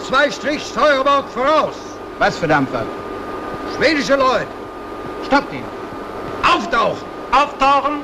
2-Steuerbord voraus. Was für Dampfer? Schwedische Leute. Stoppt ihn. Auftauchen. Auftauchen.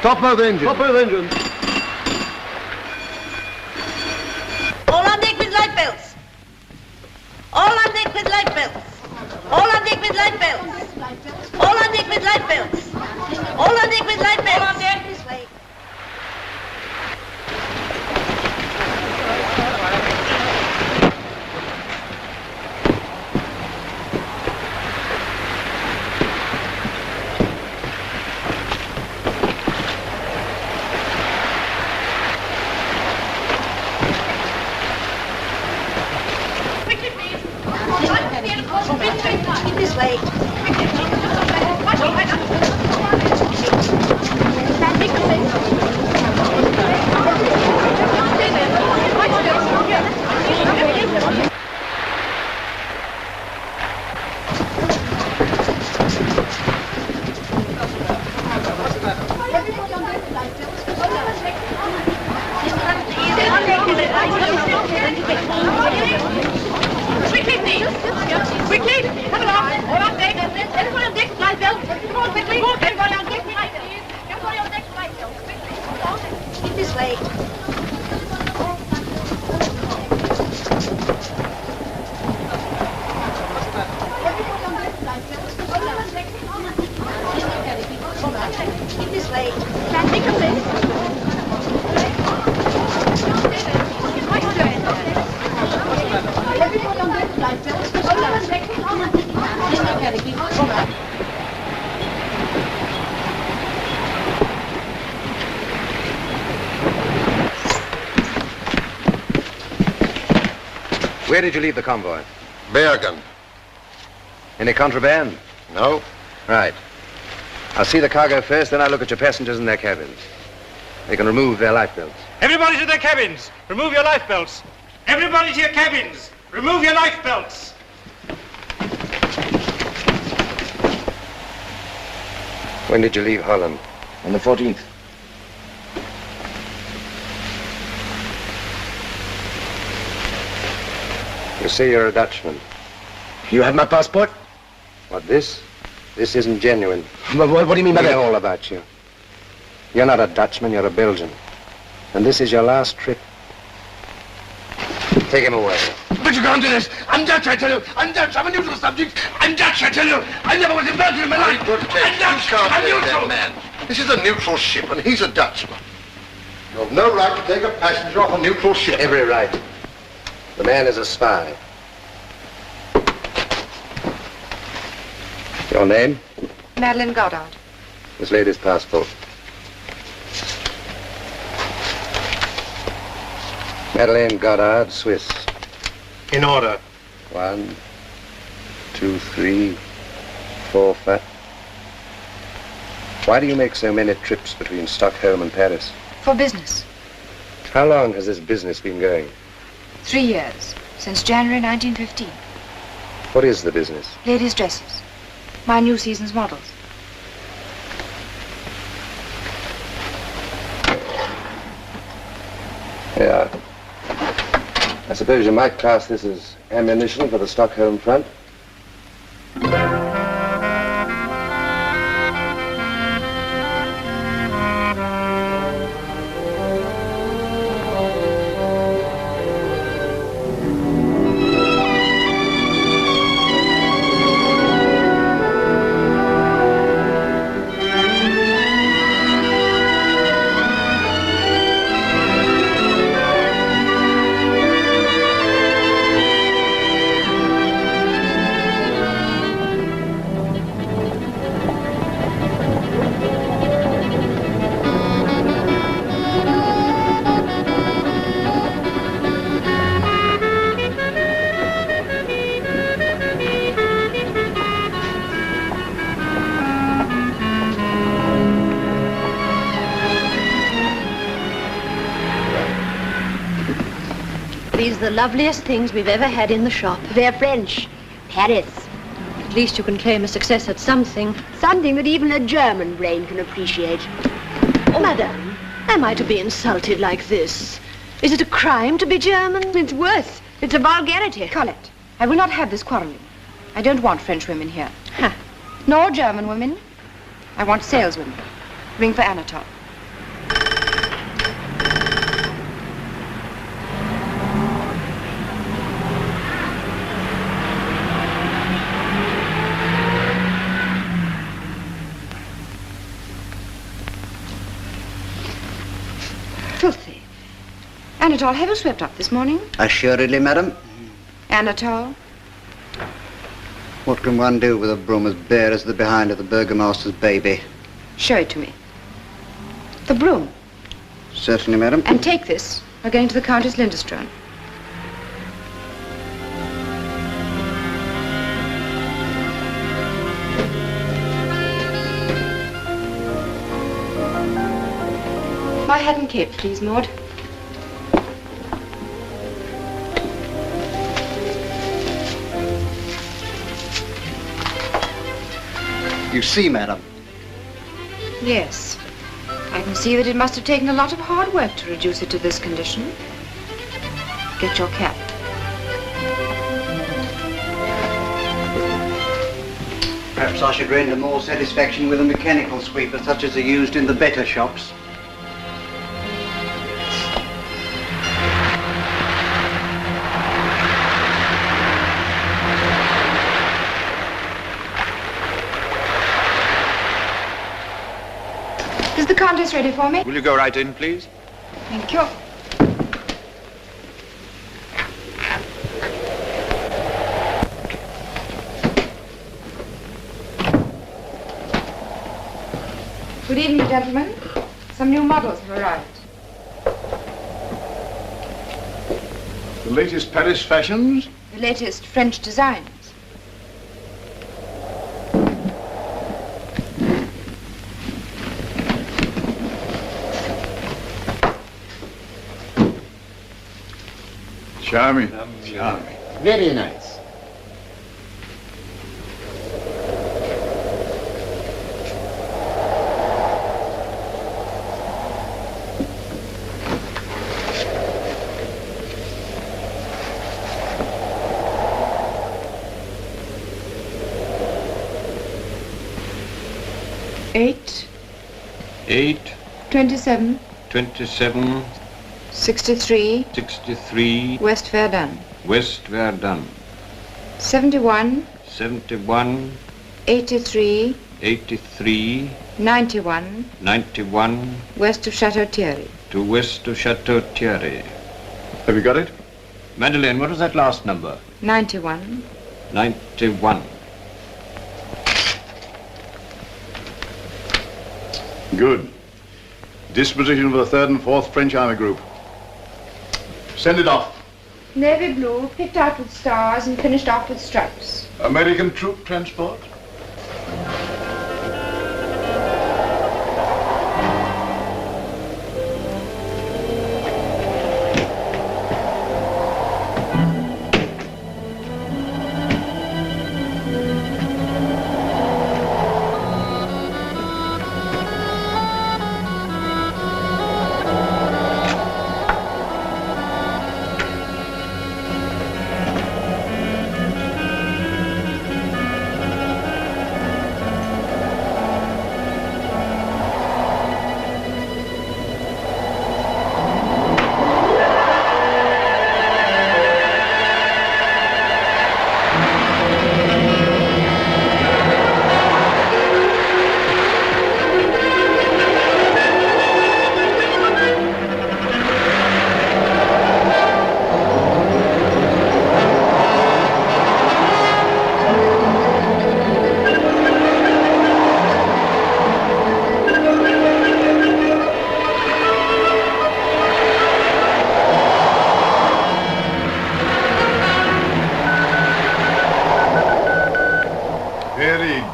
Top both engines. Top both engines. All on deck with light belts. All on deck with light belts. All on deck with light belts. All on deck with light belts. All on deck with light belts. All on deck this way. This way. Quickly, come along. All on deck. Everybody on deck with light belts. Come on, quickly. Everybody on deck with light belts. Everybody on deck with light belts. Quickly, come on. This way. This way. Can we come in? Where did you leave the convoy? Bergen. Any contraband? No. Right. I'll see the cargo first, then I'll look at your passengers and their cabins. They can remove their life belts. Everybody to their cabins. Remove your life belts. Everybody to your cabins. Remove your life belts. When did you leave Holland? On the 14th. You say you're a Dutchman. You have my passport? What, this? This isn't genuine. What do you mean by We that? know all about you. You're not a Dutchman, you're a Belgian. And this is your last trip. Take him away. But you can't do this. I'm Dutch, I tell you. I'm Dutch. I'm a neutral subject. I'm Dutch, I tell you. I never was in Belgium in my life. I'm Dutch. I'm neutral. Man. This is a neutral ship, and he's a Dutchman. You have no right to take a passenger off a neutral ship. Every right. The man is a spy. Your name? Madeleine Goddard. This lady's passport. Madeleine Goddard, Swiss. In order. 1, 2, 3, 4, 5. Why do you make so many trips between Stockholm and Paris? For business. How long has this business been going? 3 years. Since January 1915. What is the business? Ladies' dresses. My new season's models. Yeah. I suppose you might class this as ammunition for the Stockholm front. These are the loveliest things we've ever had in the shop. They're French. Paris. At least you can claim a success at something. Something that even a German brain can appreciate. Oh, madame, am I to be insulted like this? Is it a crime to be German? It's worse. It's a vulgarity. Colette, I will not have this quarreling. I don't want French women here. Ha. Nor German women. I want saleswomen. Ring for Anatole. Filthy. Anatole, have you swept up this morning? Assuredly, madam. Anatole? What can one do with a broom as bare as the behind of the burgomaster's baby? Show it to me. The broom. Certainly, madam. And take this. We're going to the Countess Lindström. My hat and cape, please, Maud. You see, madam. Yes. I can see that it must have taken a lot of hard work to reduce it to this condition. Get your cap. Perhaps I should render more satisfaction with a mechanical sweeper such as are used in the better shops. Is the Countess ready for me? Will you go right in, please? Thank you. Good evening, gentlemen. Some new models have arrived. The latest Paris fashions? The latest French designs. Charming. Charming. Very nice. Eight. 27. 63. 63. West Verdun. West Verdun. 71. 83. 83. 91. 91. West of Chateau Thierry. To west of Chateau Thierry. Have you got it? Madeleine, what was that last number? 91. 91. Good. Disposition of the 3rd and 4th French Army Group. Send it off. Navy blue, picked out with stars and finished off with stripes. American troop transport.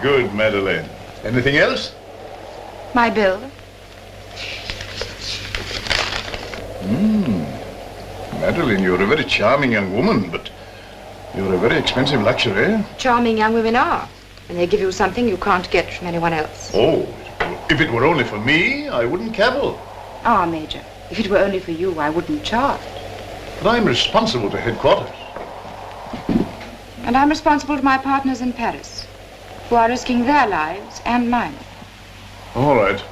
Good, Madeleine. Anything else? My bill. Madeline, you're a very charming young woman, but you're a very expensive luxury. Charming young women are. And they give you something you can't get from anyone else. Oh, if it were only for me, I wouldn't cavil. Ah, Major, if it were only for you, I wouldn't charge. But I'm responsible to headquarters. And I'm responsible to my partners in Paris, who are risking their lives and mine. All right.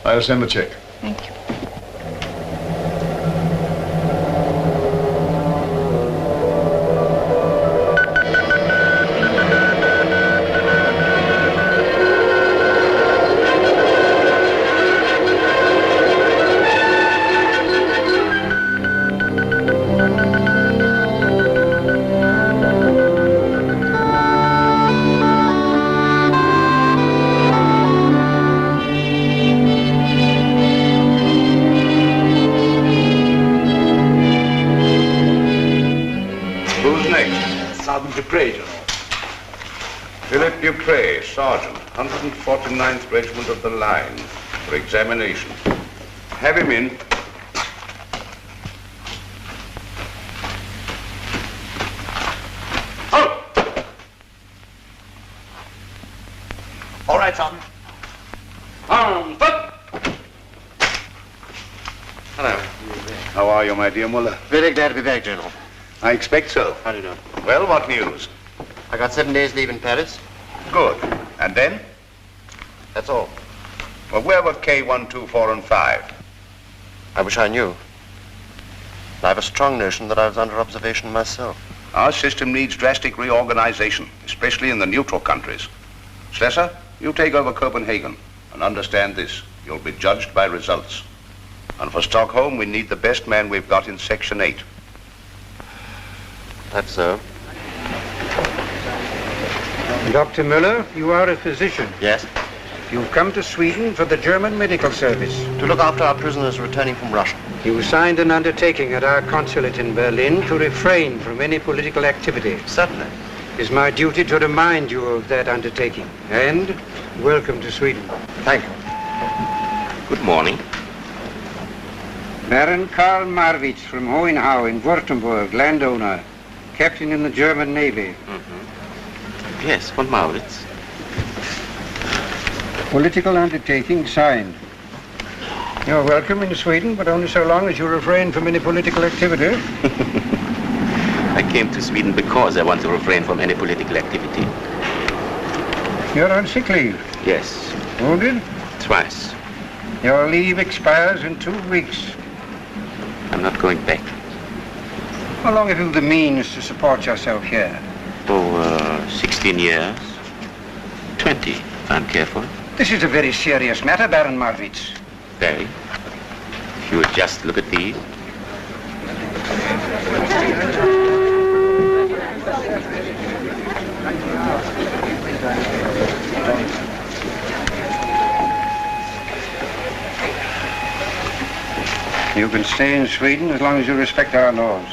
I'll send the check. Thank you. Philip Dupre, Sergeant, 149th Regiment of the Line, for examination. Have him in. Halt! All right, Sergeant. Foot! Hello. How are you, my dear Muller? Very glad to be back, General. I expect so. How do you do? Well, what news? I got 7 days leave in Paris. Good. And then? That's all. Well, where were K1, 2, 4, and 5? I wish I knew. I have a strong notion that I was under observation myself. Our system needs drastic reorganization, especially in the neutral countries. Slesser, you take over Copenhagen, and understand this. You'll be judged by results. And for Stockholm, we need the best man we've got in Section 8. That's so. Dr. Müller, you are a physician. Yes? You've come to Sweden for the German medical service. To look after our prisoners returning from Russia. You signed an undertaking at our consulate in Berlin to refrain from any political activity. Certainly. It is my duty to remind you of that undertaking. And welcome to Sweden. Thank you. Good morning. Baron Karl Marwitz from Hohenhau in Württemberg, landowner, captain in the German Navy. Yes, von Marwitz. Political undertaking signed. You're welcome in Sweden, but only so long as you refrain from any political activity. I came to Sweden because I want to refrain from any political activity. You're on sick leave? Yes. Wounded? Twice. Your leave expires in 2 weeks. I'm not going back. How long have you the means to support yourself here? 16 years. 20, if I'm careful. This is a very serious matter, Baron Marwitz. Very. If you would just look at these. You can stay in Sweden as long as you respect our laws.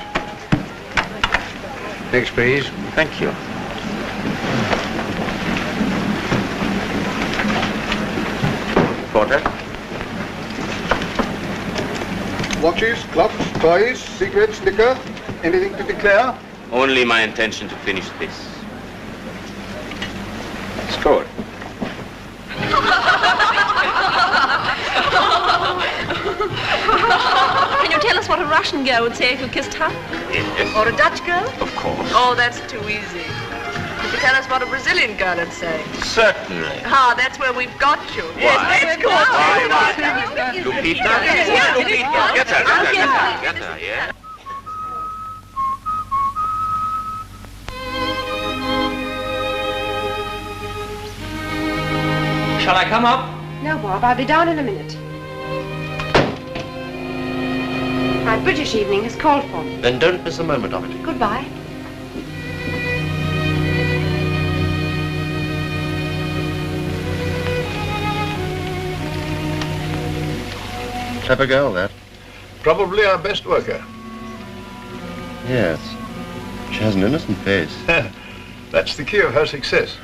Next, please. Thank you. Porter? Watches, clocks, toys, cigarettes, liquor, anything to declare? Only my intention to finish this. Score. Can you tell us what a Russian girl would say if you kissed her? Yes. Or a Dutch girl? Of course. Oh, that's too easy. Could you tell us what a Brazilian girl would say? Certainly. Ah, that's where we've got you. Yes, let's go. Lupita? Yes, Lupita. Get her, yeah? Shall I come up? No, Bob, I'll be down in a minute. My British evening has called for me. Then don't miss a moment of it. Goodbye. Clever girl, that. Probably our best worker. Yes. She has an innocent face. That's the key of her success.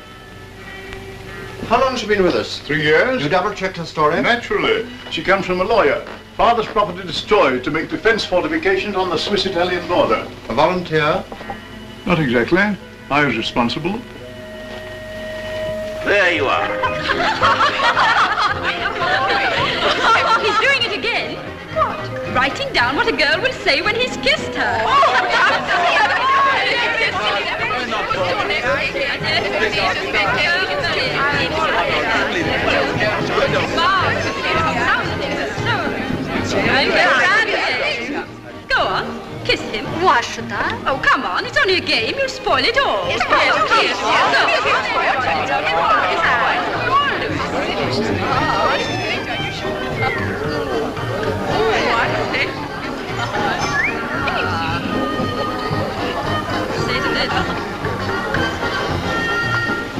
How long has she been with us? 3 years. You double-checked her story? Naturally. She comes from a lawyer. Father's property destroyed to make defense fortifications on the Swiss-Italian border. A volunteer? Not exactly. I was responsible. There you are. He's doing it again. What? Writing down what a girl will say when he's kissed her. Go on, kiss him. Why should I? Oh, come on, it's only a game. You'll spoil it all. Yes,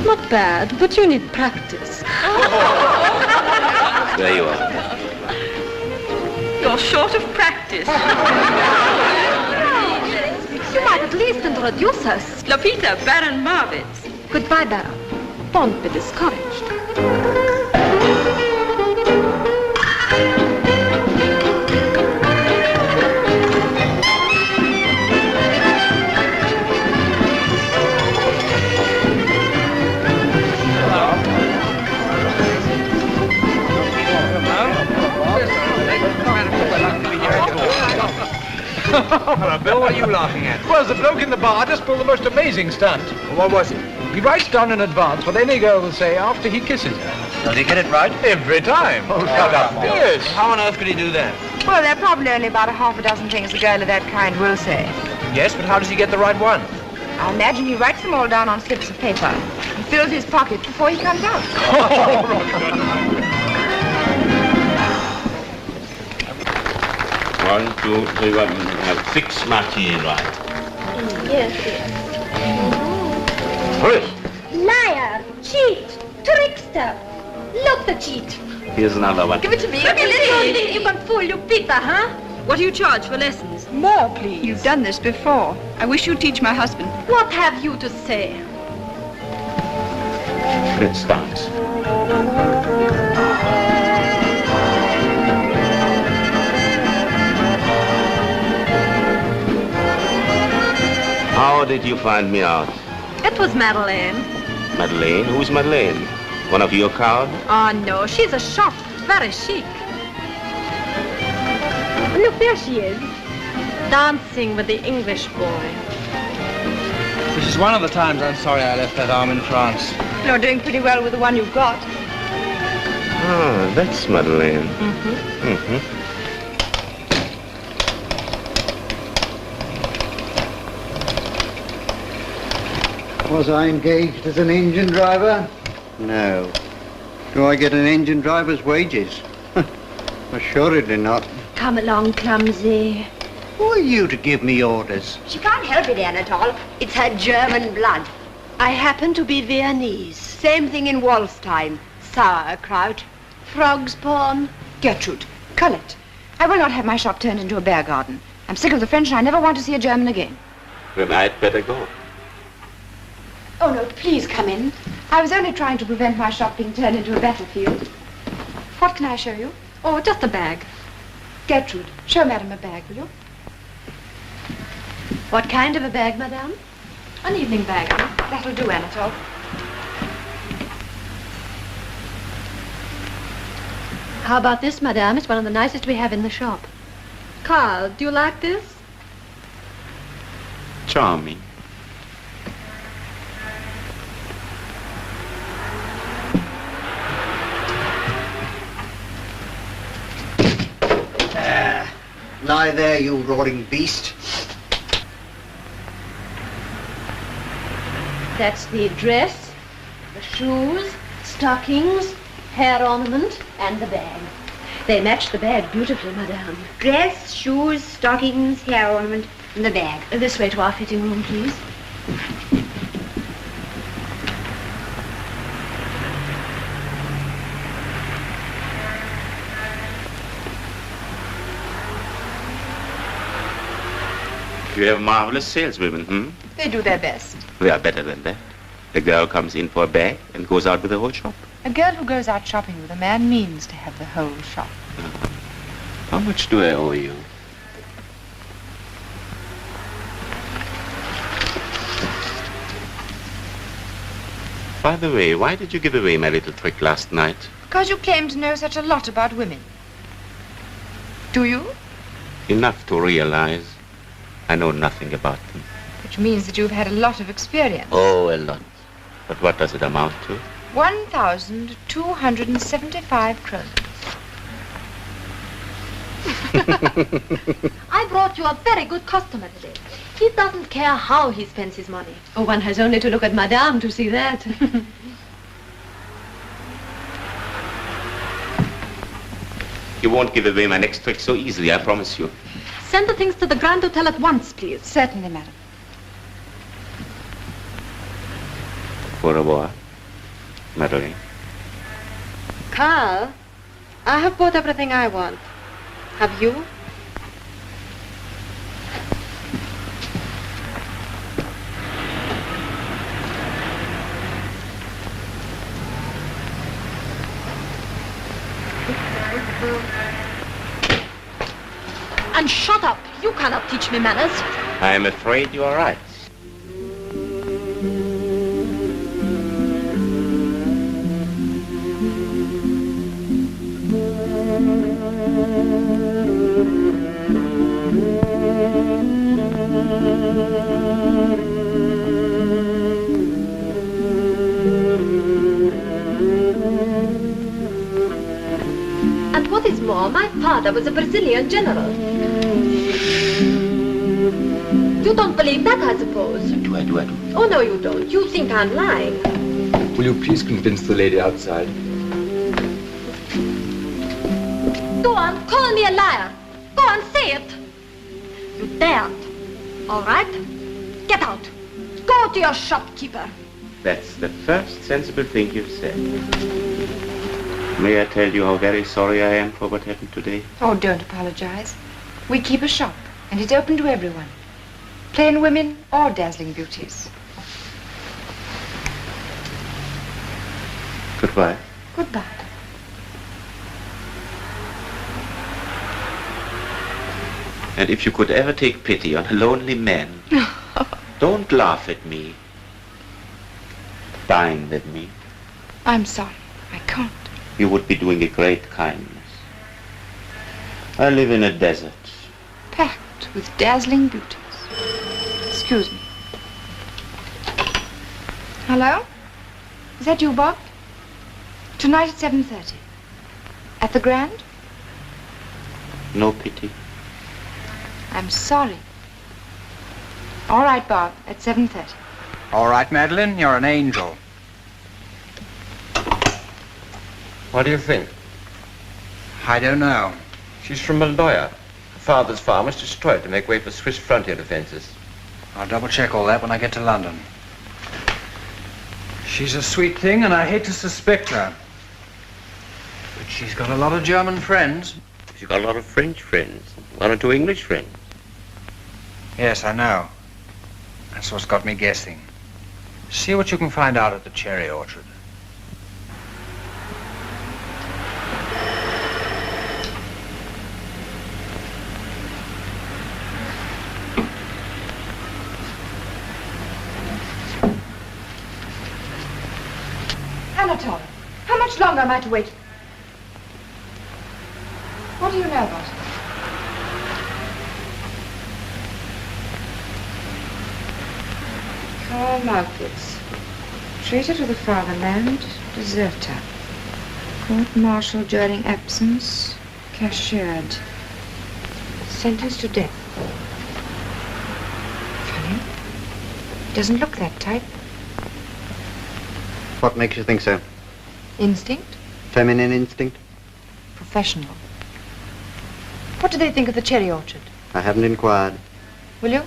Not bad, but you need practice. There you are. You're short of practice. You might at least introduce us. Lopita, Baron Marwitz. Goodbye, Baron. Don't be discouraged. Hello, Bill, what are you laughing at? Well, the bloke in the bar just pulled the most amazing stunt. What was it? He writes down in advance what any girl will say after he kisses her. Does he get it right? Every time. Oh, shut up. Yes. How on earth could he do that? Well, there are probably only about a half a dozen things a girl of that kind will say. Yes, but how does he get the right one? I imagine he writes them all down on slips of paper. He fills his pocket before he comes out. 1, 2, 3, 1. Have 6 martini, right? Yes. First, Liar, cheat, trickster. Look the cheat. here's another one. Give it to me. You can fool Lupita, huh? What do you charge for lessons? More, please. You've done this before. I wish you'd teach my husband. What have you to say? It starts. How did you find me out? It was Madeleine. Madeleine? Who's Madeleine? One of your crowd? Oh, no, she's a shop. Very chic. Look, there she is. Dancing with the English boy. This is one of the times I'm sorry I left that arm in France. You're doing pretty well with the one you've got. Ah, that's Madeleine. Was I engaged as an engine driver? No. Do I get an engine driver's wages? Assuredly not. Come along, clumsy. Who are you to give me orders? She can't help it, Anatole. It's her German blood. I happen to be Viennese. Same thing in Wolfstein. Sauerkraut. Frog's pawn. Gertrude, Colette, I will not have my shop turned into a bear garden. I'm sick of the French and I never want to see a German again. Then I'd better go. Oh, no, please come in. I was only trying to prevent my shop being turned into a battlefield. What can I show you? Oh, just a bag. Gertrude, show Madame a bag, will you? What kind of a bag, madame? An evening bag. That'll do, Anatole. How about this, madame? It's one of the nicest we have in the shop. Carl, do you like this? Charming. Lie there, you roaring beast. That's the dress, the shoes, stockings, hair ornament, and the bag. They match the bag beautifully, madame. Dress, shoes, stockings, hair ornament, and the bag. This way to our fitting room, please. You have marvelous saleswomen, They do their best. They are better than that. The girl comes in for a bag and goes out with the whole shop. A girl who goes out shopping with a man means to have the whole shop. How much do I owe you? By the way, why did you give away my little trick last night? Because you claim to know such a lot about women. Do you? Enough to realize I know nothing about them. Which means that you've had a lot of experience. Oh, a lot. But what does it amount to? 1,275 kroner. I brought you a very good customer today. He doesn't care how he spends his money. Oh, one has only to look at Madame to see that. You won't give away my next trick so easily, I promise you. Send the things to the Grand Hotel at once, please. Certainly, madam. Au revoir, Madeline. Carl, I have bought everything I want. Have you? And shut up. You cannot teach me manners. I am afraid you are right. And what is more, my father was a Brazilian general. You don't believe that, I suppose? I do. Oh, no, you don't. You think I'm lying. Will you please convince the lady outside? Go on, call me a liar. Go on, say it. You daren't. All right? Get out. Go to your shopkeeper. That's the first sensible thing you've said. May I tell you how very sorry I am for what happened today? Oh, don't apologize. We keep a shop, and it's open to everyone. Plain women or dazzling beauties. Goodbye. Goodbye. And if you could ever take pity on a lonely man, don't laugh at me. Dine with me. I'm sorry. I can't. You would be doing a great kindness. I live in a desert. Packed with dazzling beauties. Excuse me. Hello? Is that you, Bob? Tonight at 7:30. At the Grand? No pity. I'm sorry. All right, Bob, at 7:30. All right, Madeline, you're an angel. What do you think? I don't know. She's from Maldoya. Her father's farm was destroyed to make way for Swiss frontier defenses. I'll double-check all that when I get to London. She's a sweet thing, and I hate to suspect her. But she's got a lot of German friends. She's got a lot of French friends. One or two English friends. Yes, I know. That's what's got me guessing. See what you can find out at the cherry orchard. Anatole, how much longer am I to wait? What do you know about it? Karl Markowitz, traitor to the fatherland, deserter. Court-martial during absence, cashiered. Sentenced to death. Funny. Doesn't look that type. What makes you think so? Instinct? Feminine instinct? Professional. What do they think of the cherry orchard? I haven't inquired. Will you?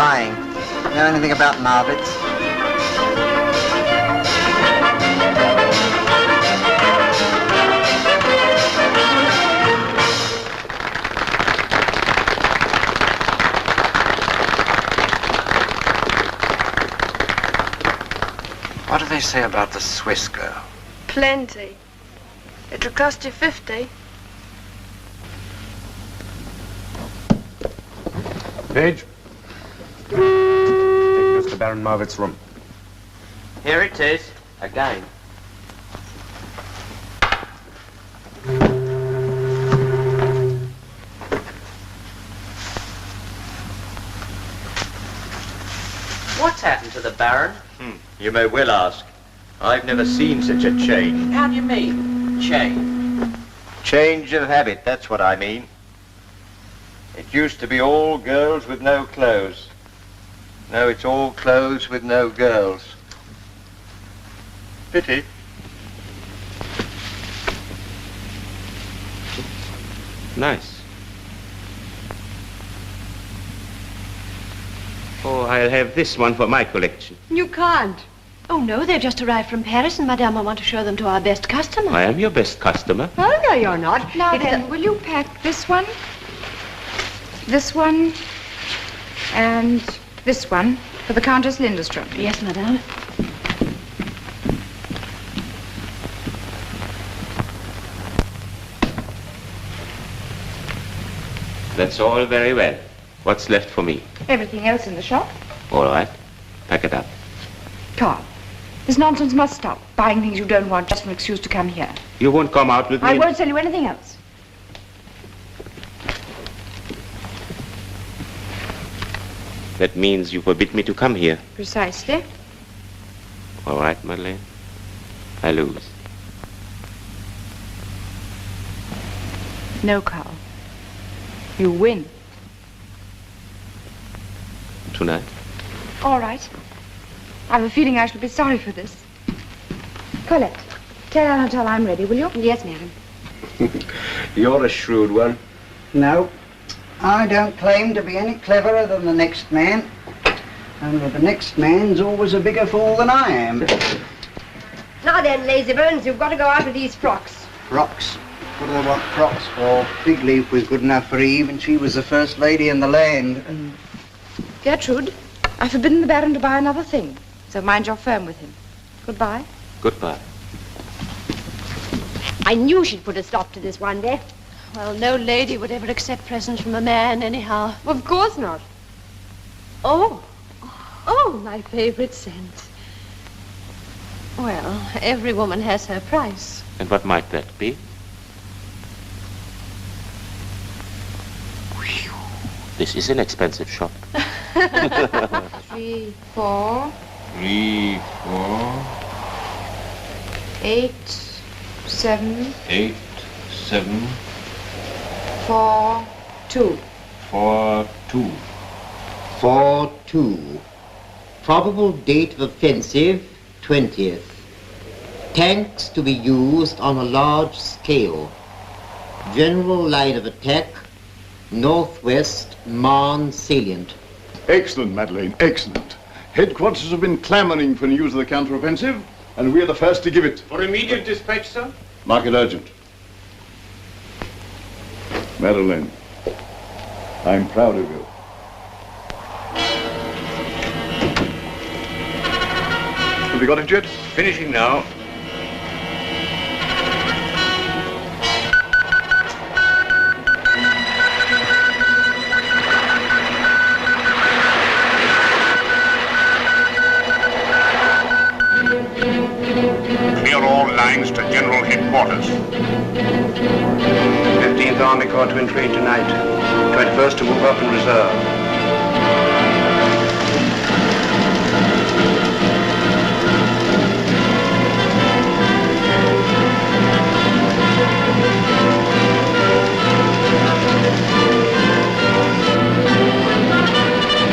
lying. Know anything about Marvits? What do they say about the Swiss girl? Plenty. It'll cost you 50. Page. Take Mr. Baron Marvit's room. Here it is, again. What's happened to the Baron? You may well ask. I've never seen such a change. How do you mean, change? Change of habit, that's what I mean. It used to be all girls with no clothes. Now it's all clothes with no girls. Pity. Nice. Oh, I'll have this one for my collection. You can't. Oh, no, they've just arrived from Paris, and Madame, I want to show them to our best customer. I am your best customer. Oh, no, you're not. Now then, will you pack this one, and this one for the Countess Lindström? Yes, Madame. That's all very well. What's left for me? Everything else in the shop? All right. Pack it up. Carl, this nonsense must stop. Buying things you don't want just for an excuse to come here. You won't come out with me? I won't sell you anything else. That means you forbid me to come here. Precisely. All right, Madeleine. I lose. No, Carl. You win. Tonight? All right. I have a feeling I shall be sorry for this. Colette, tell Anatole I'm ready, will you? Yes, madam. You're a shrewd one. No, I don't claim to be any cleverer than the next man. Only the next man's always a bigger fool than I am. Now then, lazybones, you've got to go out with these frocks. Frocks? What do they want frocks for? Big Leaf was good enough for Eve, and she was the first lady in the land. Gertrude, I've forbidden the Baron to buy another thing, so mind your firm with him. Goodbye. Goodbye. I knew she'd put a stop to this one day. Well, no lady would ever accept presents from a man, anyhow. Of course not. Oh, my favorite scent. Well, every woman has her price. And what might that be? This is an expensive shop. 3, 4. 3, 4. 8, 7. 8, 7. 4, 2. 4, 2. 4, 2. Probable date of offensive, 20th. Tanks to be used on a large scale. General line of attack, northwest Marne salient. Excellent, Madeleine, excellent. Headquarters have been clamoring for news of the counteroffensive, and we're the first to give it. For immediate dispatch, sir? Mark it urgent. Madeleine, I'm proud of you. Have you got it yet? Finishing now. Clear all lines to General Headquarters. 15th Army Corps to invade tonight. 21st to move up in reserve.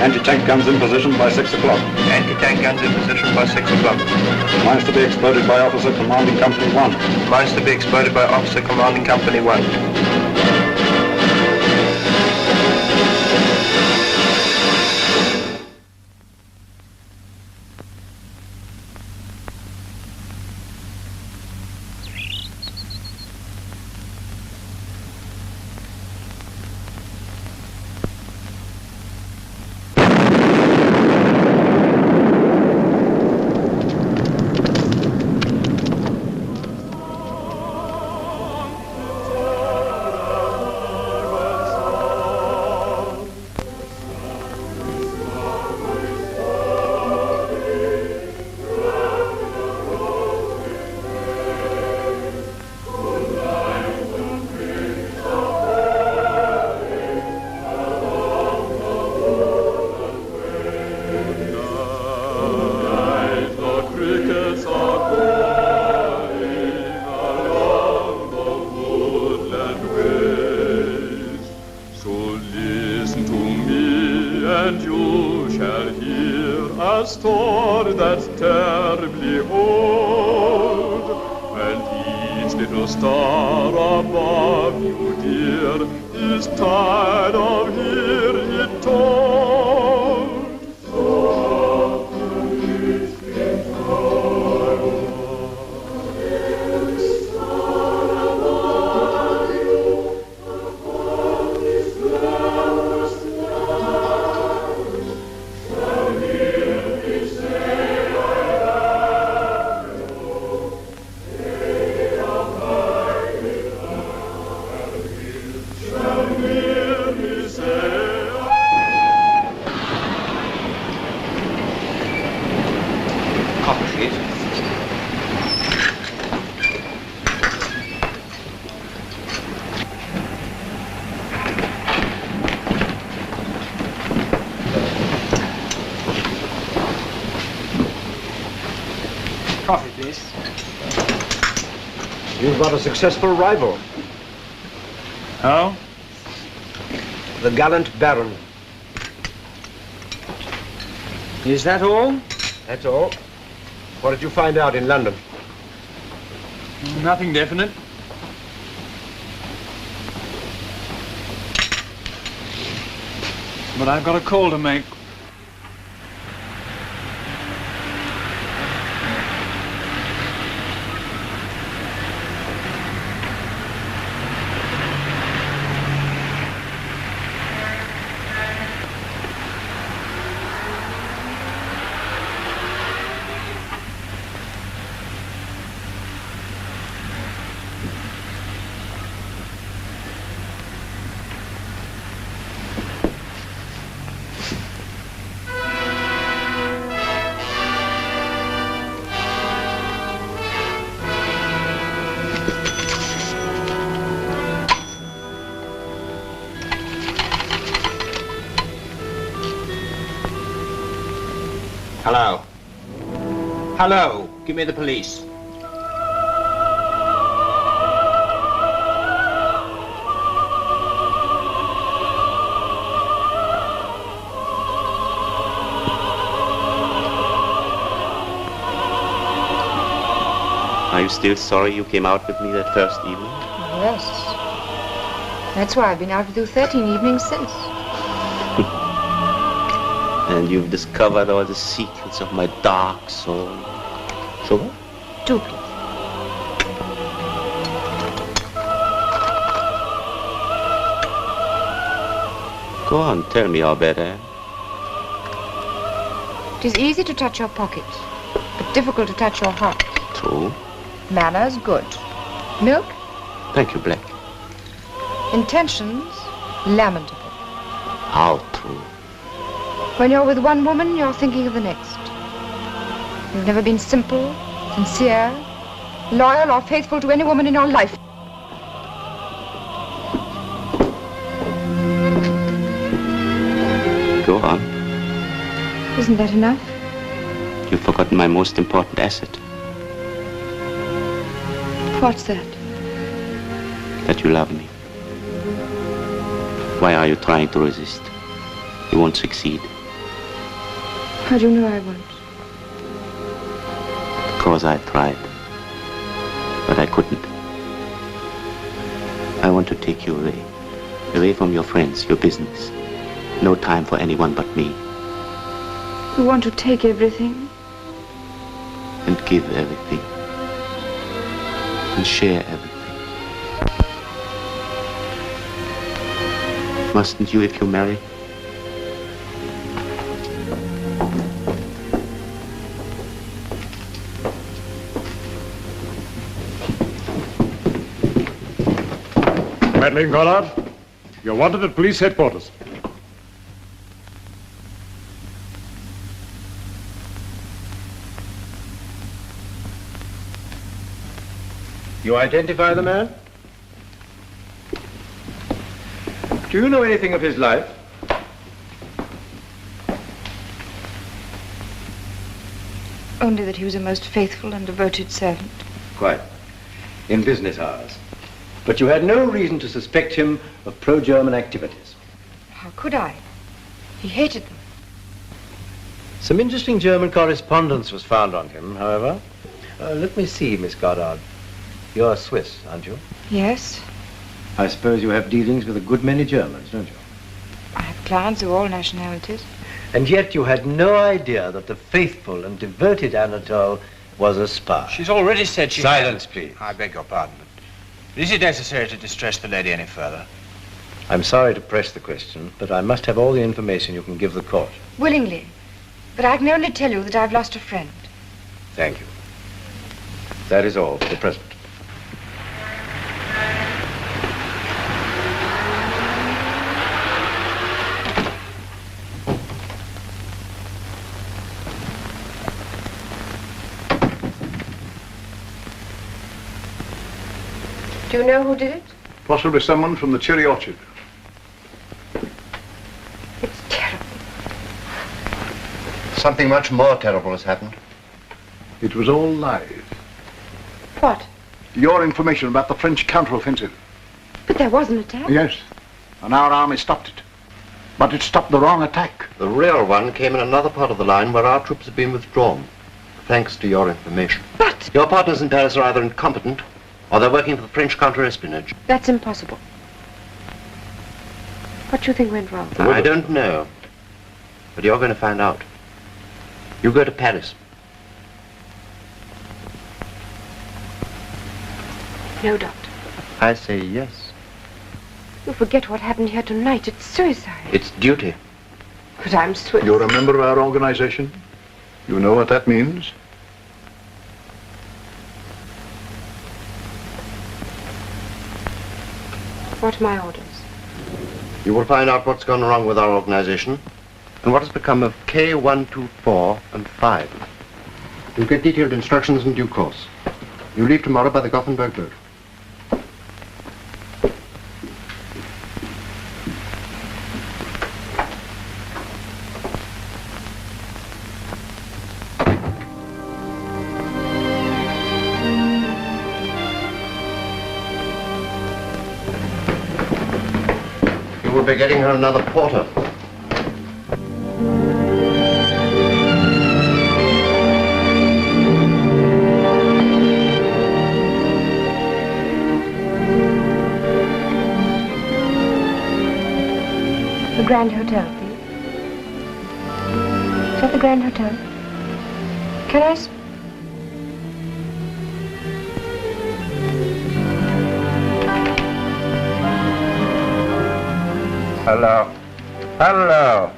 Anti-tank guns in position by 6 o'clock. Anti-tank guns in position by 6 o'clock. Mines to be exploded by Officer Commanding Company 1. Mines to be exploded by Officer Commanding Company 1. little star above you, dear, is tired of hearing it told. Often it's been told. This star above you, upon this cloudless night, shall hear me say I love you. Day of night shall hear me say Coffee, please. Coffee, please. You've got a successful rival. Oh? The gallant Baron. Is that all? That's all. What did you find out in London? Nothing definite. But I've got a call to make. Hello. Hello. Give me the police. Are you still sorry you came out with me that first evening? Yes. That's why I've been out with you 13 evenings since. And you've discovered all the secrets of my dark soul. So what? Do please. Go on, tell me how bad I am. It is easy to touch your pocket, but difficult to touch your heart. True. Manners, good. Milk, Thank you, Black. intentions, lamentable. How true. When you're with one woman, you're thinking of the next. You've never been simple, sincere, loyal, or faithful to any woman in your life. Go on. Isn't that enough? You've forgotten my most important asset. What's that? That you love me. Why are you trying to resist? You won't succeed. How do you know I won't? Because I tried. But I couldn't. I want to take you away. Away from your friends, your business. No time for anyone but me. You want to take everything? And give everything. And share everything. Mustn't you if you marry? Madeleine Conrad, you're wanted at police headquarters. You identify the man? Do you know anything of his life? Only that he was a most faithful and devoted servant. Quite. In business hours. But you had no reason to suspect him of pro-German activities. How could I? He hated them. Some interesting German correspondence was found on him, however. Let me see, Miss Goddard. You're Swiss, aren't you? Yes. I suppose you have dealings with a good many Germans, don't you? I have clients of all nationalities. And yet you had no idea that the faithful and devoted Anatole was a spy. She's already said she... Silence, please. I beg your pardon, but is it necessary to distress the lady any further? I'm sorry to press the question, but I must have all the information you can give the court. Willingly. But I can only tell you that I've lost a friend. Thank you. That is all for the present. Do you know who did it? Possibly someone from the cherry orchard. It's terrible. Something much more terrible has happened. It was all lies. What? Your information about the French counteroffensive. But there was an attack. Yes, and our army stopped it. But it stopped the wrong attack. The real one came in another part of the line where our troops have been withdrawn, thanks to your information. But... Your partners in Paris are either incompetent, or they're working for the French counter-espionage. That's impossible. What do you think went wrong? I don't know. But you're going to find out. You go to Paris. No, Doctor. I say yes. You forget what happened here tonight. It's suicide. It's duty. But I'm Swiss. You're a member of our organization. You know what that means. What are my orders? You will find out what's gone wrong with our organization and what has become of K124 and 5. You'll get detailed instructions in due course. You leave tomorrow by the Gothenburg boat. We'll be getting her another porter. The Grand Hotel, please. Is that the Grand Hotel? Can I... Hello. Hello.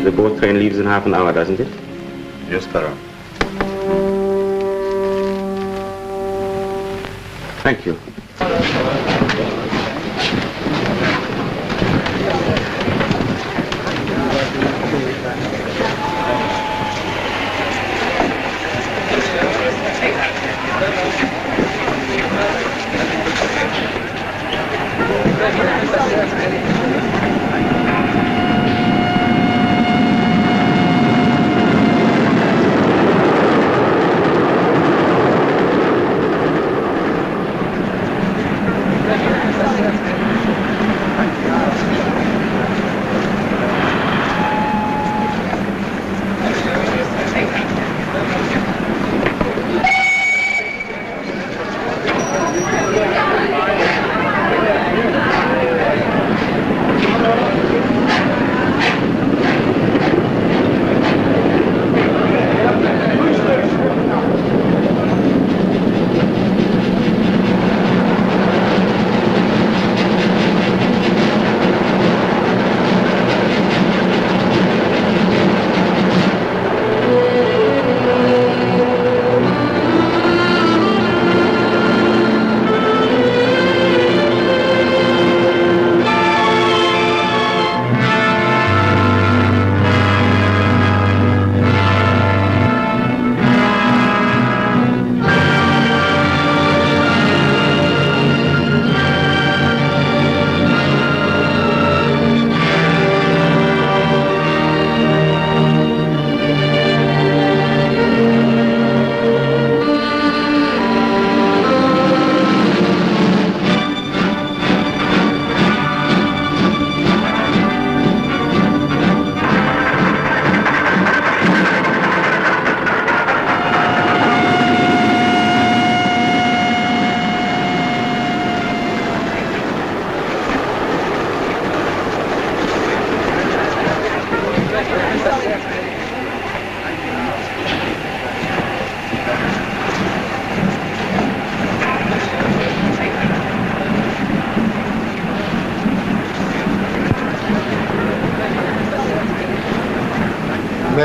The boat train leaves in half an hour, doesn't it? Yes, Baron. Thank you.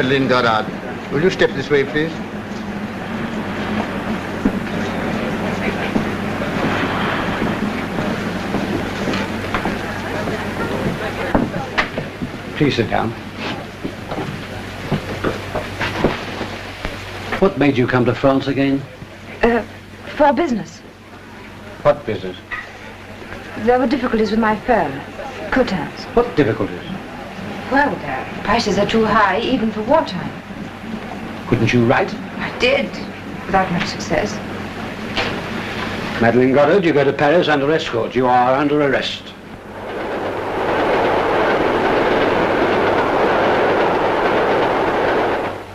Madeline Goddard, will you step this way, please? Please sit down. What made you come to France again? For business. What business? There were difficulties with my firm, Cotin's. What difficulties? Well, prices are too high, even for wartime. Couldn't you write? I did, without much success. Madeline Goddard, you go to Paris under escort. You are under arrest.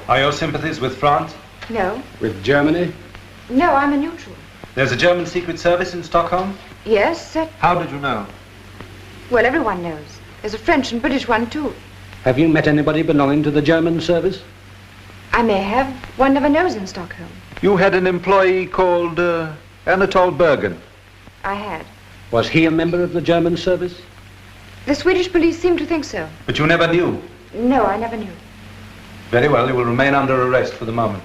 Are your sympathies with France? No. With Germany? No, I'm a neutral. There's a German secret service in Stockholm? Yes, How did you know? well, everyone knows. There's a French and British one, too. Have you met anybody belonging to the German service? I may have. One never knows in Stockholm. You had an employee called Anatole Bergen. I had. Was he a member of the German service? The Swedish police seem to think so. But you never knew. No, I never knew. Very well, you will remain under arrest for the moment.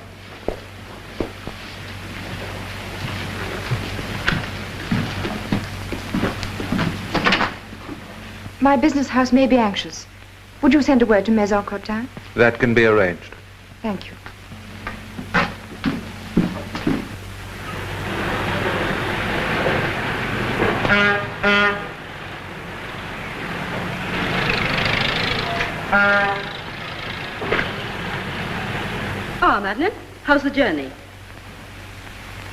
My business house may be anxious. Would you send a word to Maison Cotin? That can be arranged. Thank you. Ah, Madeline, how's the journey?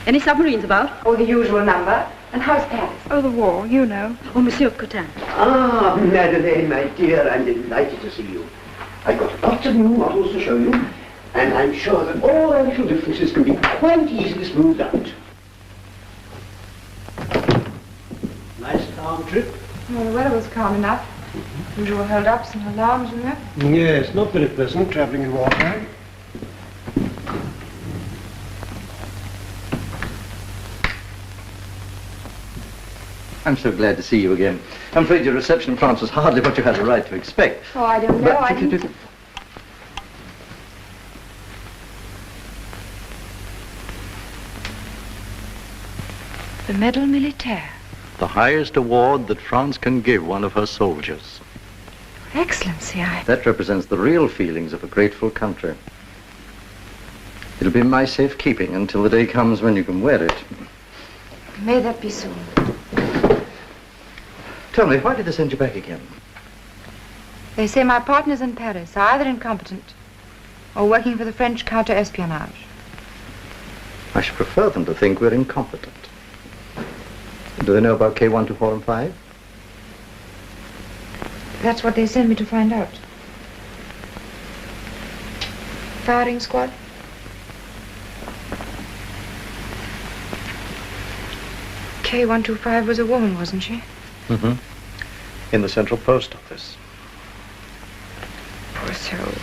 Any submarines about? Oh, the usual number. And how's Paris? Oh, the war, you know. Oh, Monsieur Cotin. Ah, Madeleine, my dear, I'm delighted to see you. I've got lots of new models to show you, and I'm sure that all our little differences can be quite easily smoothed out. Nice calm trip. Well, the weather was calm enough. Usual hold-ups and alarms and that. Yes, not very pleasant traveling in wartime. I'm so glad to see you again. I'm afraid your reception in France was hardly what you had a right to expect. Oh, I don't know. I didn't... The Medal Militaire. The highest award that France can give one of her soldiers. Excellency, That represents the real feelings of a grateful country. It'll be in my safekeeping until the day comes when you can wear it. May that be soon. Tell me, why did they send you back again? They say my partners in Paris are either incompetent or working for the French counter-espionage. I should prefer them to think we're incompetent. Do they know about K124 and 5? That's what they sent me to find out. Firing squad? K125 was a woman, wasn't she? Mm-hmm. In the Central Post Office. Poor soul.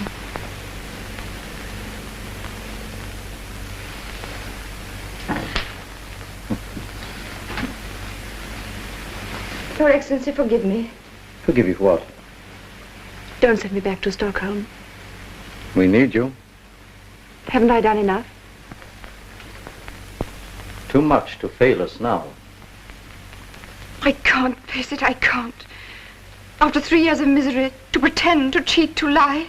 Your Excellency, forgive me. Forgive you for what? Don't send me back to Stockholm. We need you. Haven't I done enough? Too much to fail us now. I can't face it, I can't. After 3 years of misery, to pretend, to cheat, to lie,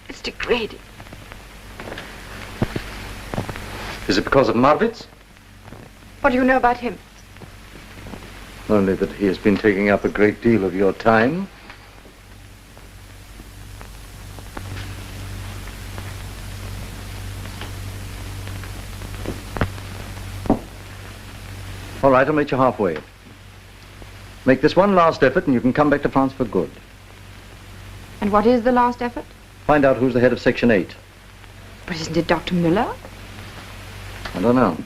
it's degrading. Is it because of Marwitz? What do you know about him? Only that he has been taking up a great deal of your time. All right, I'll meet you halfway. Make this one last effort and you can come back to France for good. And what is the last effort? Find out who's the head of Section 8. But isn't it Dr. Müller? I don't know.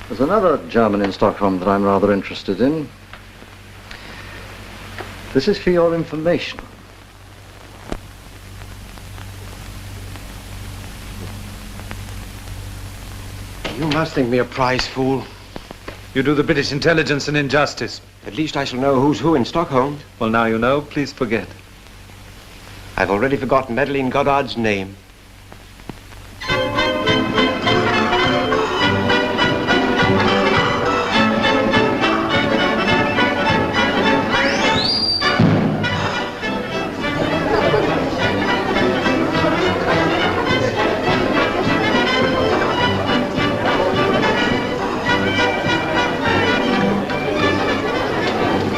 There's another German in Stockholm that I'm rather interested in. This is for your information. You must think me a prize fool. You do the British intelligence an injustice. At least I shall know who's who in Stockholm. Well, now you know. Please forget. I've already forgotten Madeleine Goddard's name.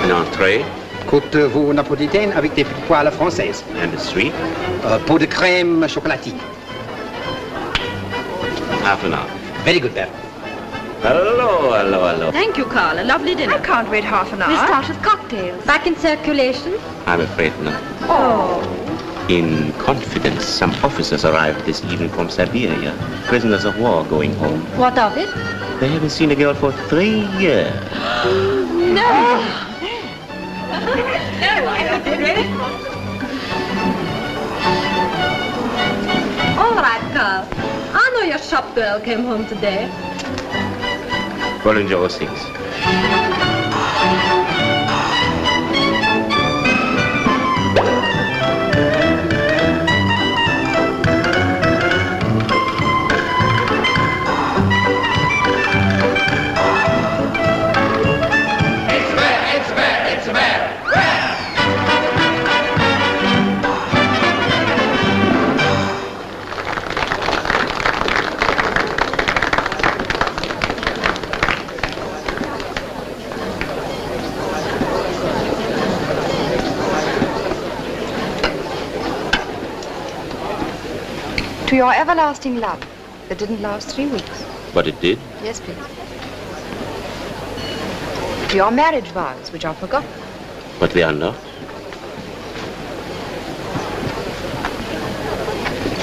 An entrée. Côte veau napolitaine avec des petites pois à la française. And a sweet. Pot de crème chocolatée. Half an hour. Very good, Baron. Hello, hello, hello. Thank you, Carl. A lovely dinner. I can't wait half an hour. We'll start with cocktails. Back in circulation? I'm afraid not. Oh. In confidence, some officers arrived this evening from Siberia. Prisoners of war going home. What of it? They haven't seen a girl for 3 years. No. All right, Carl. I know your shop girl came home today. Bollinger 06. To your everlasting love that didn't last 3 weeks. But it did. Yes, please. To your marriage vows, which are forgotten. But they are not.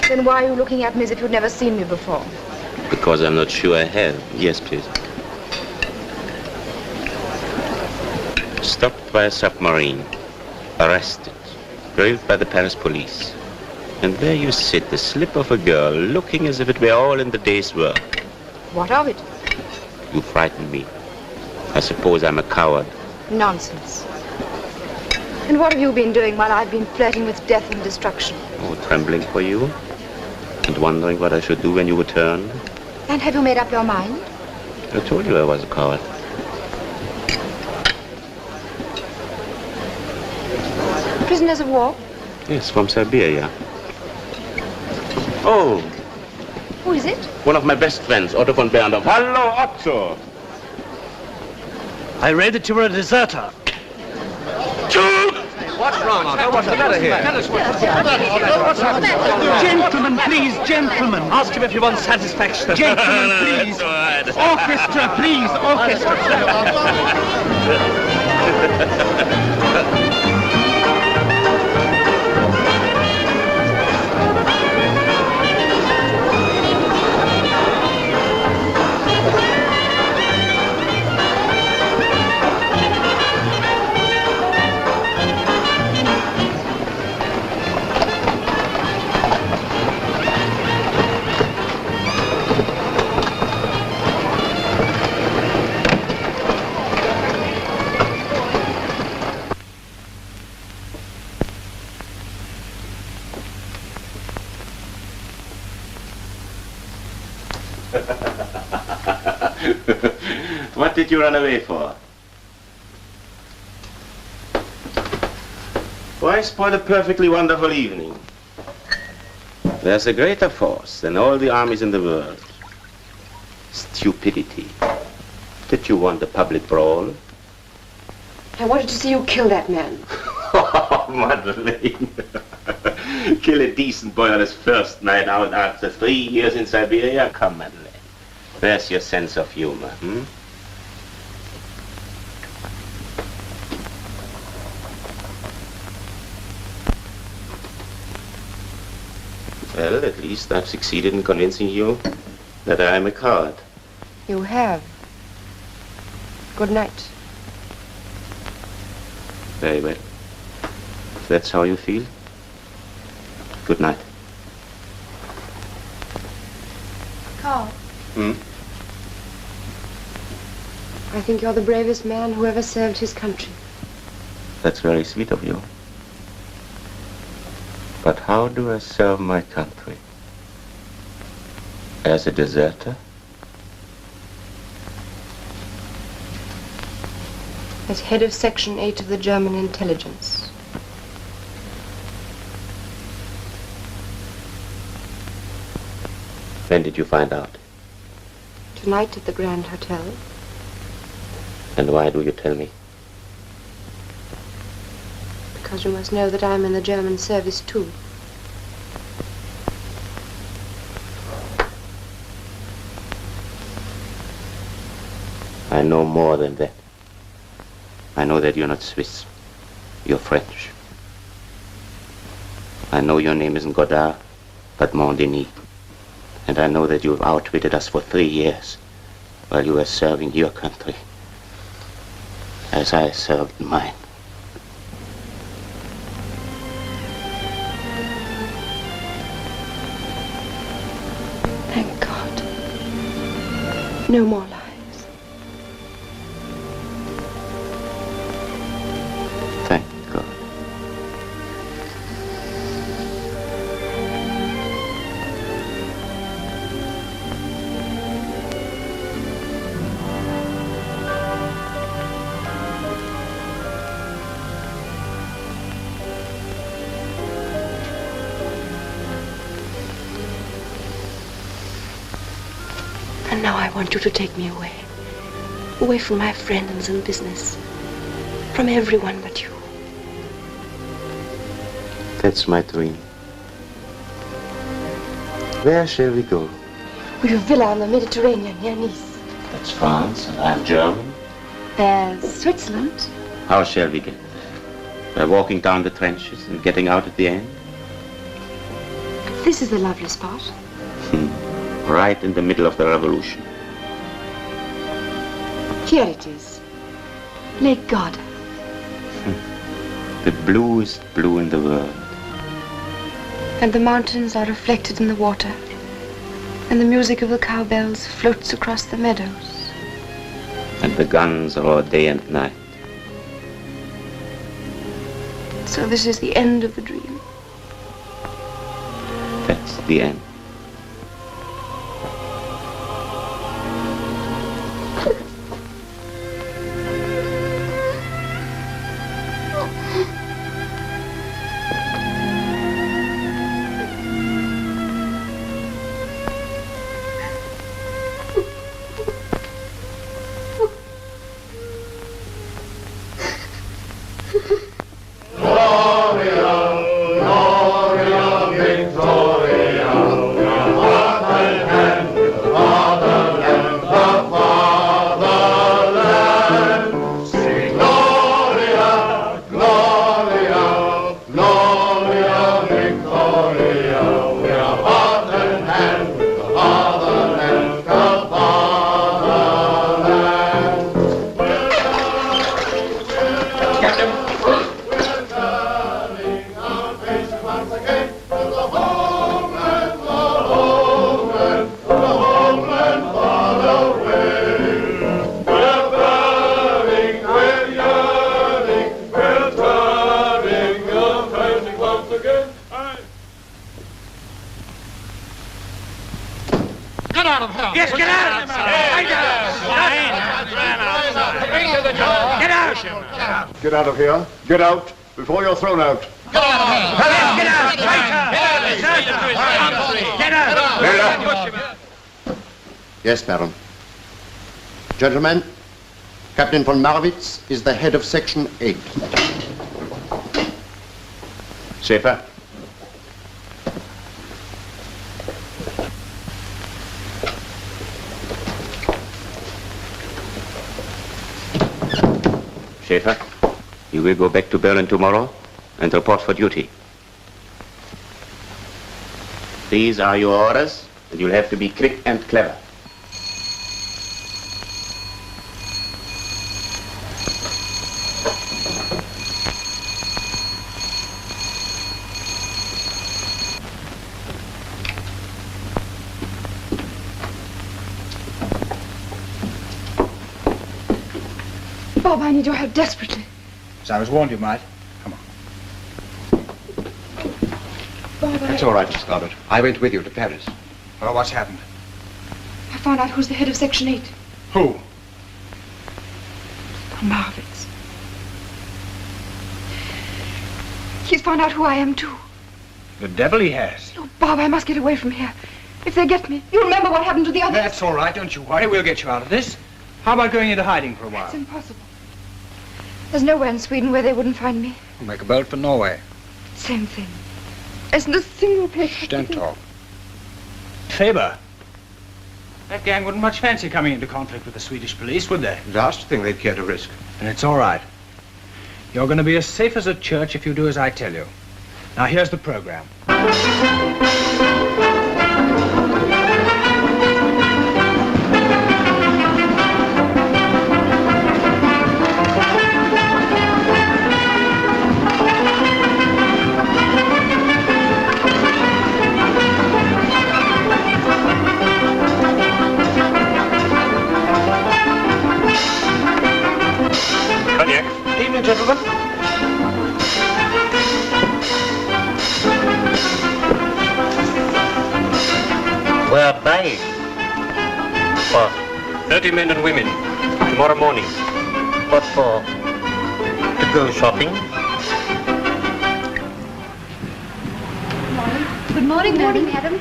Then why are you looking at me as if you'd never seen me before? Because I'm not sure I have. Yes, please. Stopped by a submarine. Arrested. Grilled by the Paris police. And there you sit, the slip of a girl, looking as if it were all in the day's work. What of it? You frighten me. I suppose I'm a coward. Nonsense. And what have you been doing while I've been flirting with death and destruction? Oh, trembling for you. And wondering what I should do when you return. And have you made up your mind? I told you I was a coward. Prisoners of war? Yes, from Siberia. Oh, Who is it? one of my best friends, Otto von Berndorf. Hello, Otto! I read that you were a deserter. What's wrong, Otto? What's the matter here? Tell us what's happened. Gentlemen, please, gentlemen. Ask him if he wants satisfaction. Gentlemen, please. Orchestra, please, orchestra. What did you run away for? Why spoil a perfectly wonderful evening? There's a greater force than all the armies in the world. Stupidity. Did you want a public brawl? I wanted to see you kill that man. Oh, Madeleine. Kill a decent boy on his first night out after 3 years in Siberia? Come, Madeleine. Where's your sense of humor, hmm? Well, at least I've succeeded in convincing you that I am a coward. You have. Good night. Very well. If that's how you feel, good night. Carl, Hmm? I think you're the bravest man who ever served his country. That's very sweet of you. But how do I serve my country? As a deserter? As head of Section 8 of the German intelligence. When did you find out? Tonight at the Grand Hotel. And why do you tell me? Because you must know that I'm in the German service too. I know more than that. I know that you're not Swiss. You're French. I know your name isn't Godard, but Mondini. And I know that you've outwitted us for 3 years while you were serving your country as I served mine. Thank God. No more lies. Thank God. And now I want you to take me away. Away from my friends and business. From everyone but you. That's my dream. Where shall we go? We've a villa on the Mediterranean near Nice. That's France, and I'm German. There's Switzerland. How shall we get there? By walking down the trenches and getting out at the end? This is the lovely spot. Right in the middle of the revolution. Here it is. Lake Garda. The bluest blue in the world. And the mountains are reflected in the water. And the music of the cowbells floats across the meadows. And the guns roar day and night. So this is the end of the dream. That's the end. Get out of here. Get out before you're thrown out. Get out! Yes, Baron. Gentlemen, Captain von Marwitz is the head of Section 8. Safer. Schaefer, you will go back to Berlin tomorrow and report for duty. These are your orders, and you'll have to be quick and clever. Bob, I need your help desperately. As I was warned you might. Come on. Bob, That's all right, Miss Goddard. I went with you to Paris. Well, what's happened? I found out who's the head of Section 8. Who? Conrad Veidt. He's found out who I am, too. The devil he has. Oh, Bob, I must get away from here. If they get me, you remember what happened to the others. That's all right, don't you worry. We'll get you out of this. How about going into hiding for a while? It's impossible. There's nowhere in Sweden where they wouldn't find me. We'll make a bolt for Norway. Same thing. There isn't a single place. Shh, don't talk. Faber. That gang wouldn't much fancy coming into conflict with the Swedish police, would they? Last thing they'd care to risk. And it's all right. You're going to be as safe as a church if you do as I tell you. Now, here's the program. Evening, gentlemen. We're buying. For 30 men and women. Tomorrow morning. what for? To go shopping? Good morning, madam.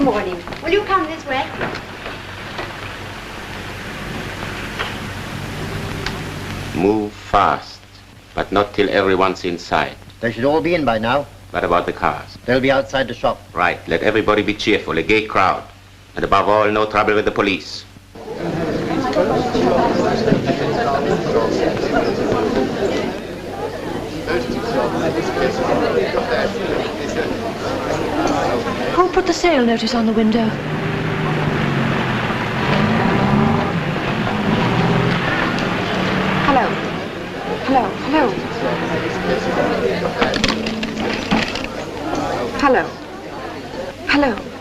Good morning. Will you come this way? Move fast, but not till everyone's inside. They should all be in by now. What about the cars? They'll be outside the shop. Right, let everybody be cheerful, a gay crowd. And above all, no trouble with the police. Who put the sale notice on the window? Hello. Hello. Hello. Hello. Hello.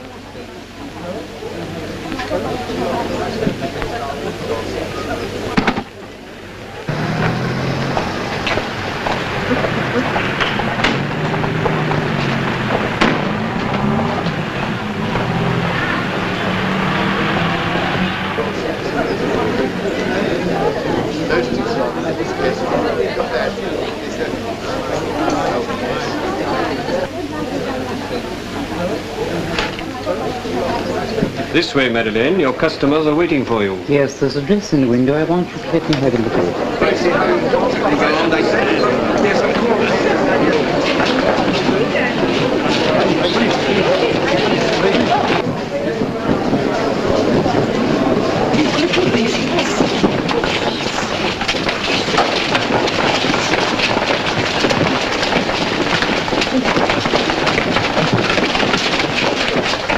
This way, Madeleine. Your customers are waiting for you. Yes, there's a dress in the window. I want you to let me have a look at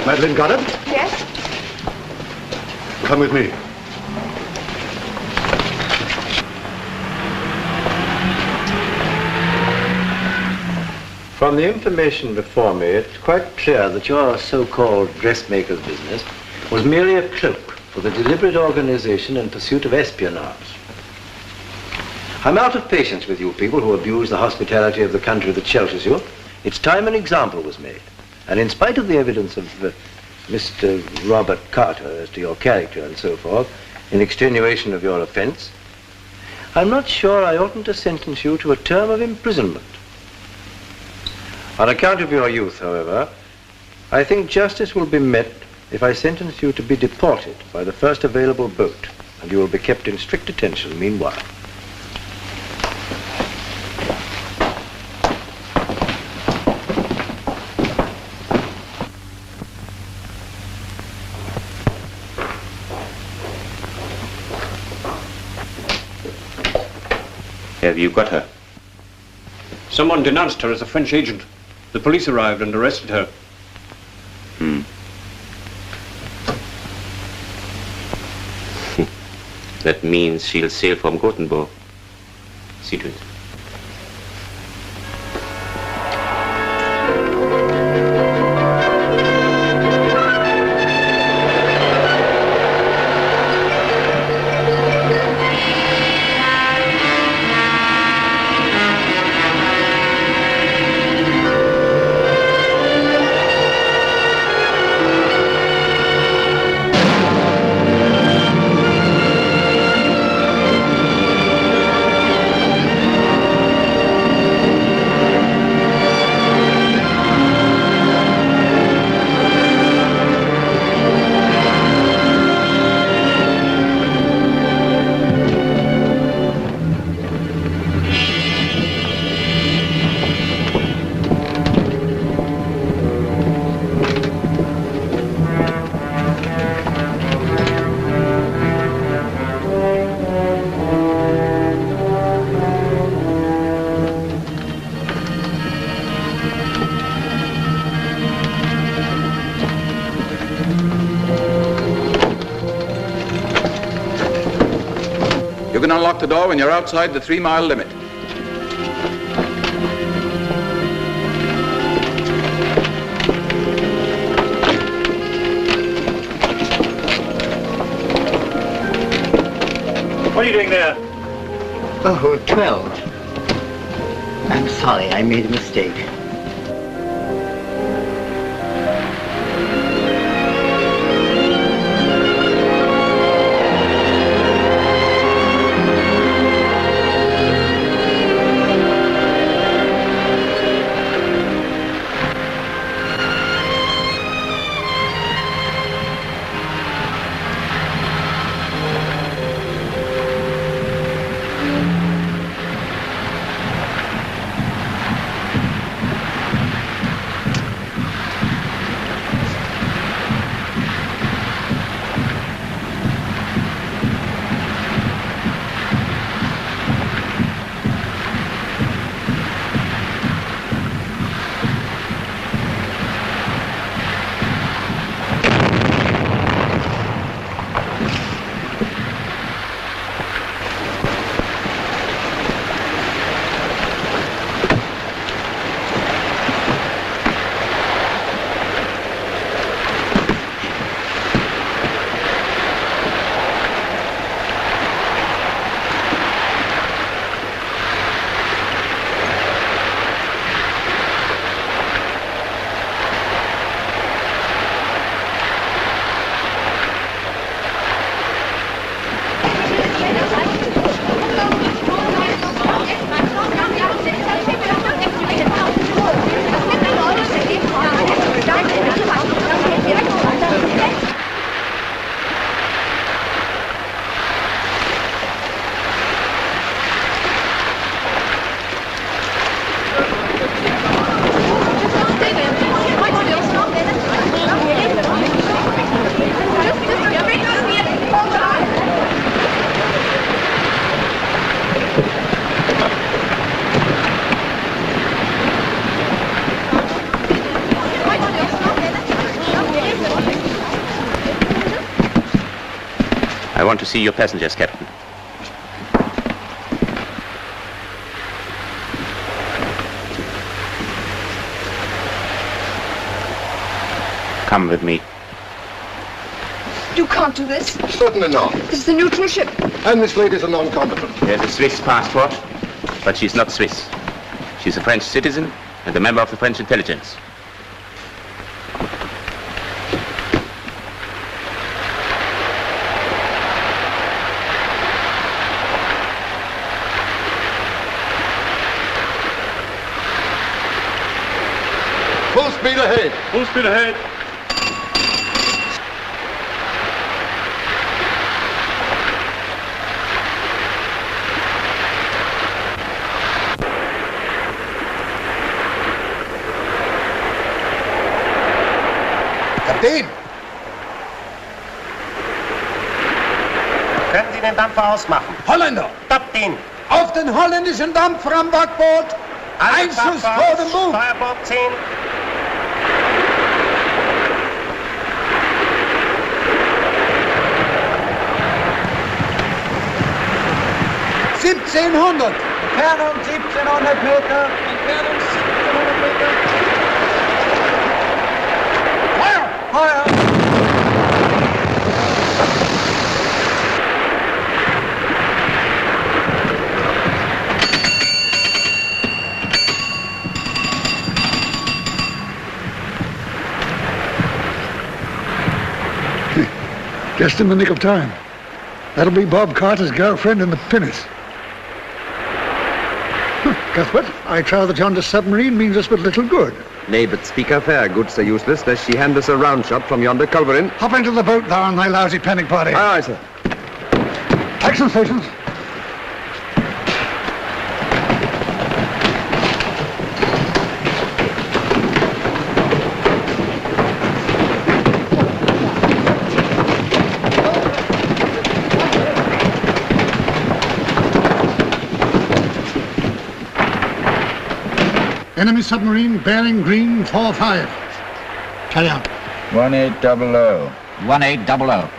Madeleine Goddard? Yes? Come with me. From the information before me, it's quite clear that your so-called dressmaker's business was merely a cloak for the deliberate organization and pursuit of espionage. I'm out of patience with you people who abuse the hospitality of the country that shelters you. It's time an example was made. And in spite of the evidence of Mr. Robert Carter as to your character and so forth, in extenuation of your offense, I'm not sure I oughtn't to sentence you to a term of imprisonment. On account of your youth, however, I think justice will be met if I sentence you to be deported by the first available boat, and you will be kept in strict detention meanwhile. Have you got her? Someone denounced her as a French agent. The police arrived and arrested her. That means she'll sail from Gothenburg. See to it. can unlock the door when you're outside the 3-mile limit. What are you doing there? Oh, 12. I'm sorry, I made a mistake. I want to see your passengers, Captain. Come with me. You can't do this. Certainly not. This is a neutral ship. And this lady's a non-combatant. She has a Swiss passport, but she's not Swiss. She's a French citizen and a member of the French intelligence. Full speed ahead. Full speed ahead. Kapitän! Können Sie den Dampfer ausmachen? Holländer! Kapitän! Auf den holländischen Dampfer am Backboot! Ein Schuss vor dem Bug! Steuerbord 10. Entfernung 1700 Meter. Entfernung 1700 Meter. Feuer! Feuer! Just in the nick of time. That'll be Bob Carter's girlfriend in the pinnace. Cuthbert, I trow that yonder submarine means us but little good. Nay, but speak her fair, good Sir Useless, lest she hand us a round shot from yonder culverin. Hop into the boat, thou and thy lousy panic party. Aye, aye, sir. Action stations. Enemy submarine bearing green 45. Carry on. 1800. 1800.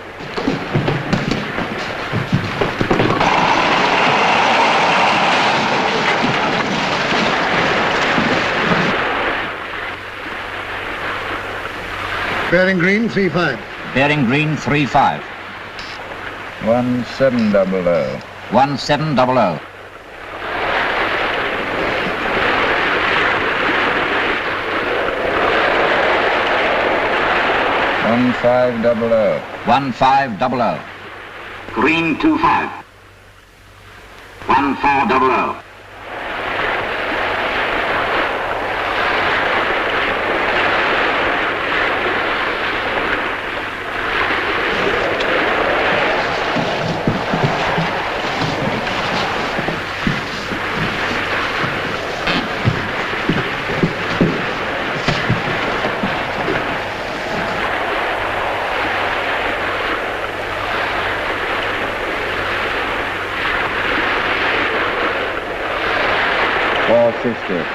Bearing green, 3-5. Bearing green, 3-5. 1700. 1700. 1500. 1500. Green 25. 1400.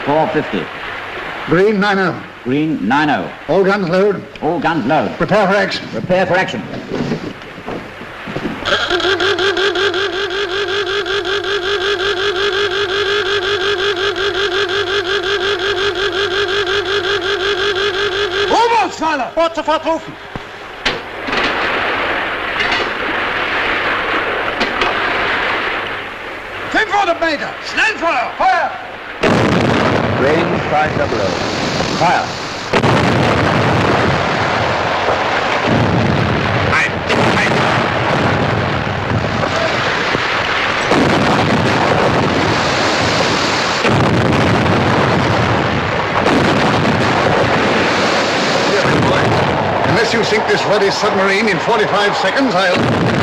$450. Green, 9-0. Green, 9-0. All guns load. All guns load. Prepare for action. Prepare for action. Oberstschreiber! Wort sofort rufen! Meter! Schnellfeuer! Feuer! Range 500. Fire. Unless you sink this ruddy submarine in 45 seconds, I'll...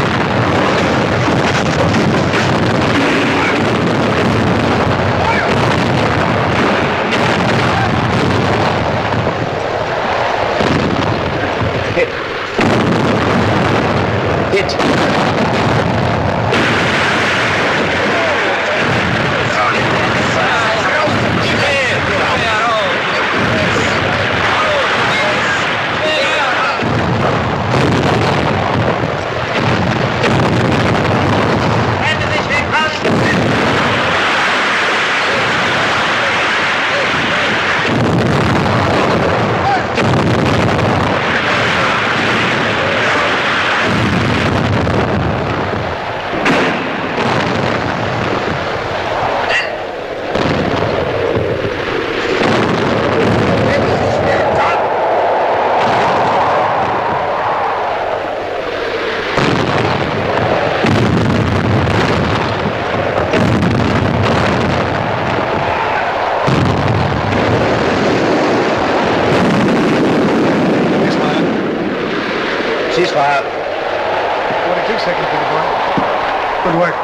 Ceasefire. 42 seconds, Billy boy. Good work.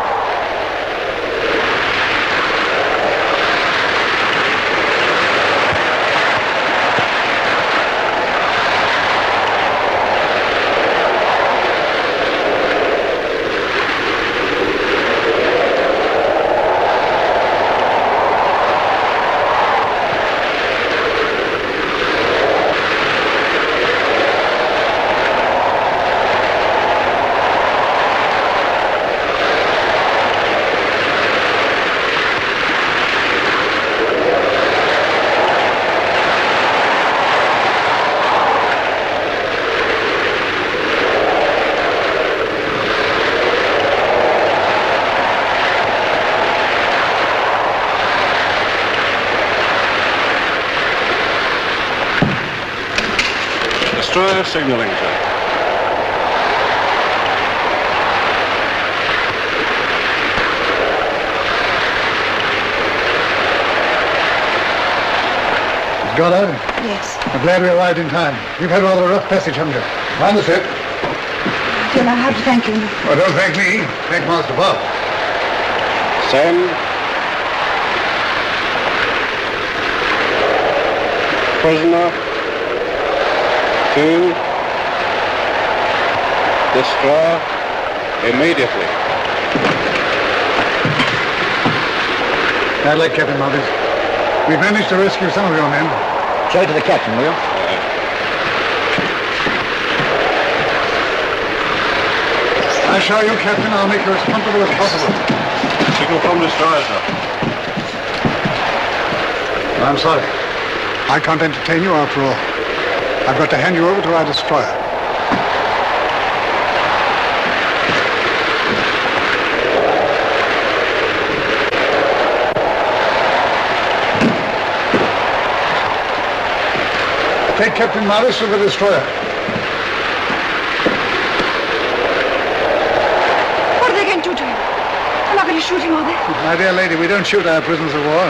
Destroyer signaling, sir. Got out? Yes. I'm glad we arrived in time. You've had rather a rough passage, haven't you? Mind the ship. I don't know how to thank you. Oh, don't thank me. Thank Master Bob. Send. Prisoner. To. Destroy. Immediately. Bad luck, Captain Maltese. We've managed to rescue some of your men. Show it to the captain, will you? I assure you, Captain, I'll make you as comfortable as possible. Signal from destroyer, sir. I'm sorry. I can't entertain you after all. I've got to hand you over to our destroyer. Take Captain Morris to the destroyer. What are they going to do to him? They're not going to shoot him, are they? My dear lady, we don't shoot our prisoners of war.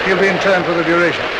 He'll be interned for the duration.